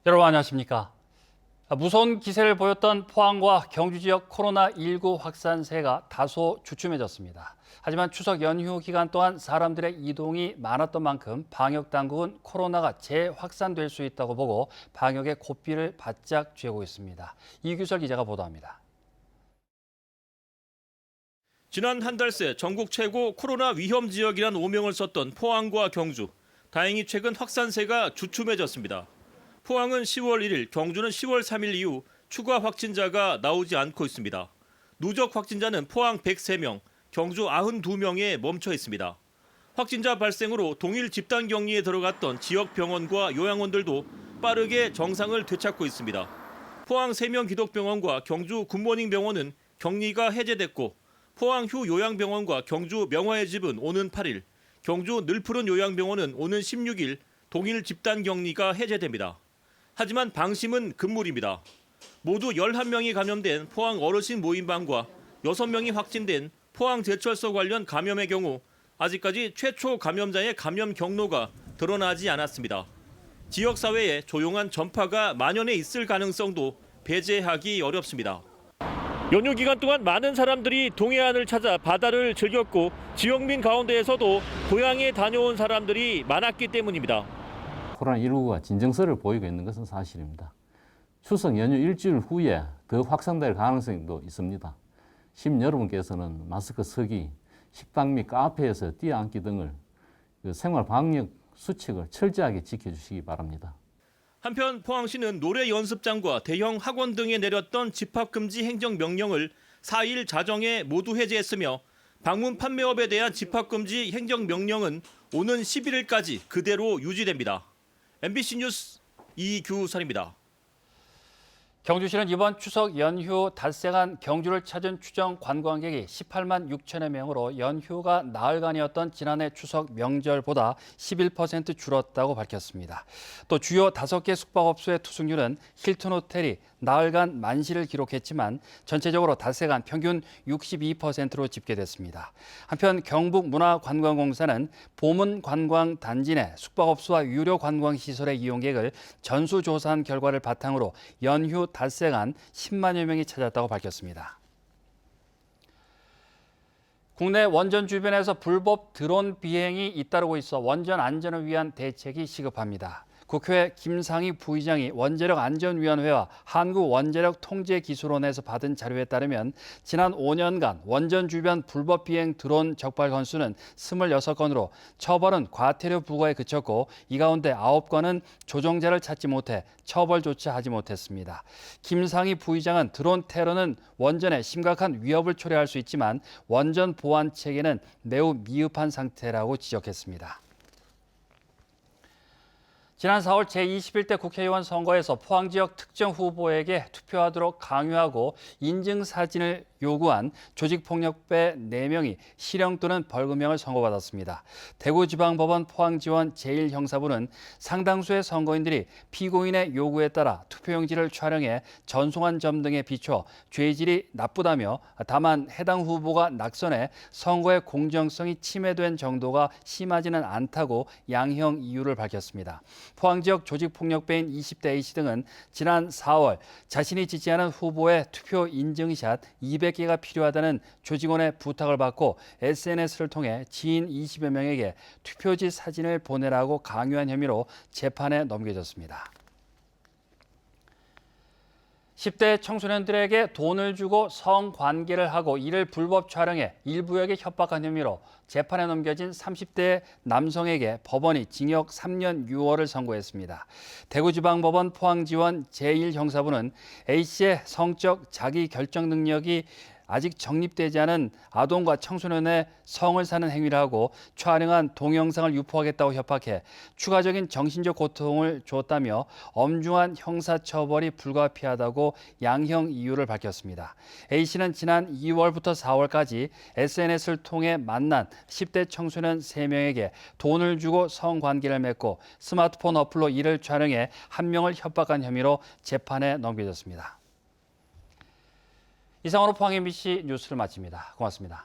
여러분 안녕하십니까? 무서운 기세를 보였던 포항과 경주 지역 코로나19 확산세가 다소 주춤해졌습니다. 하지만 추석 연휴 기간 동안 사람들의 이동이 많았던 만큼 방역 당국은 코로나가 재확산될 수 있다고 보고 방역의 고삐를 바짝 쥐고 있습니다. 이규설 기자가 보도합니다. 지난 한 달 새 전국 최고 코로나 위험 지역이란 오명을 썼던 포항과 경주. 다행히 최근 확산세가 주춤해졌습니다. 포항은 10월 1일, 경주는 10월 3일 이후 추가 확진자가 나오지 않고 있습니다. 누적 확진자는 포항 103명, 경주 92명에 멈춰 있습니다. 확진자 발생으로 동일 집단 격리에 들어갔던 지역 병원과 요양원들도 빠르게 정상을 되찾고 있습니다. 포항 3명 기독병원과 경주 굿모닝 병원은 격리가 해제됐고 포항 휴 요양병원과 경주 명화의 집은 오는 8일, 경주 늘푸른 요양병원은 오는 16일 동일 집단 격리가 해제됩니다. 하지만 방심은 금물입니다. 모두 11명이 감염된 포항 어르신 모임반과 6명이 확진된 포항제철소 관련 감염의 경우 아직까지 최초 감염자의 감염 경로가 드러나지 않았습니다. 지역사회에 조용한 전파가 만연해 있을 가능성도 배제하기 어렵습니다. 연휴 기간 동안 많은 사람들이 동해안을 찾아 바다를 즐겼고 지역민 가운데에서도 고향에 다녀온 사람들이 많았기 때문입니다. 코로나19가 진정세를 보이고 있는 것은 사실입니다. 추석 연휴 일주일 후에 더 확산될 가능성도 있습니다. 시민 여러분께서는 마스크 쓰기, 식당 및 카페에서 뛰어앉기 등을 생활 방역 수칙을 철저하게 지켜주시기 바랍니다. 한편 포항시는 노래 연습장과 대형 학원 등에 내렸던 집합금지 행정명령을 4일 자정에 모두 해제했으며 방문 판매업에 대한 집합금지 행정명령은 오는 11일까지 그대로 유지됩니다. MBC 뉴스 이규선입니다. 경주시는 이번 추석 연휴 닷새간 경주를 찾은 추정 관광객이 18만 6천여 명으로 연휴가 나흘간이었던 지난해 추석 명절보다 11% 줄었다고 밝혔습니다. 또 주요 5개 숙박업소의 투숙률은 힐튼 호텔이 나흘간 만시를 기록했지만 전체적으로 닷새간 평균 62%로 집계됐습니다. 한편 경북문화관광공사는 보문관광단지 내 숙박업소와 유료 관광시설의 이용객을 전수조사한 결과를 바탕으로 연휴 닷새간 10만여 명이 찾았다고 밝혔습니다. 국내 원전 주변에서 불법 드론 비행이 잇따르고 있어 원전 안전을 위한 대책이 시급합니다. 국회 김상희 부의장이 원자력안전위원회와 한국원자력통제기술원에서 받은 자료에 따르면 지난 5년간 원전 주변 불법 비행 드론 적발 건수는 26건으로 처벌은 과태료 부과에 그쳤고 이 가운데 9건은 조종자를 찾지 못해 처벌조차 하지 못했습니다. 김상희 부의장은 드론 테러는 원전에 심각한 위협을 초래할 수 있지만 원전 보안 체계는 매우 미흡한 상태라고 지적했습니다. 지난 4월 제21대 국회의원 선거에서 포항 지역 특정 후보에게 투표하도록 강요하고 인증사진을 요구한 조직폭력배 4명이 실형 또는 벌금형을 선고받았습니다. 대구지방법원 포항지원 제1형사부는 상당수의 선거인들이 피고인의 요구에 따라 투표용지를 촬영해 전송한 점 등에 비춰 죄질이 나쁘다며 다만 해당 후보가 낙선해 선거의 공정성이 침해된 정도가 심하지는 않다고 양형 이유를 밝혔습니다. 포항 지역 조직폭력배인 20대 A씨 등은 지난 4월 자신이 지지하는 후보의 투표 인증샷 200개가 필요하다는 조직원의 부탁을 받고 SNS를 통해 지인 20여 명에게 투표지 사진을 보내라고 강요한 혐의로 재판에 넘겨졌습니다. 10대 청소년들에게 돈을 주고 성관계를 하고 이를 불법 촬영해 일부에게 협박한 혐의로 재판에 넘겨진 30대 남성에게 법원이 징역 3년 6월을 선고했습니다. 대구지방법원 포항지원 제1형사부는 A씨의 성적 자기 결정 능력이 아직 정립되지 않은 아동과 청소년의 성을 사는 행위를 하고 촬영한 동영상을 유포하겠다고 협박해 추가적인 정신적 고통을 주었다며 엄중한 형사처벌이 불가피하다고 양형 이유를 밝혔습니다. A씨는 지난 2월부터 4월까지 SNS를 통해 만난 10대 청소년 3명에게 돈을 주고 성관계를 맺고 스마트폰 어플로 이를 촬영해 한 명을 협박한 혐의로 재판에 넘겨졌습니다. 이상으로 포항 MBC 뉴스를 마칩니다. 고맙습니다.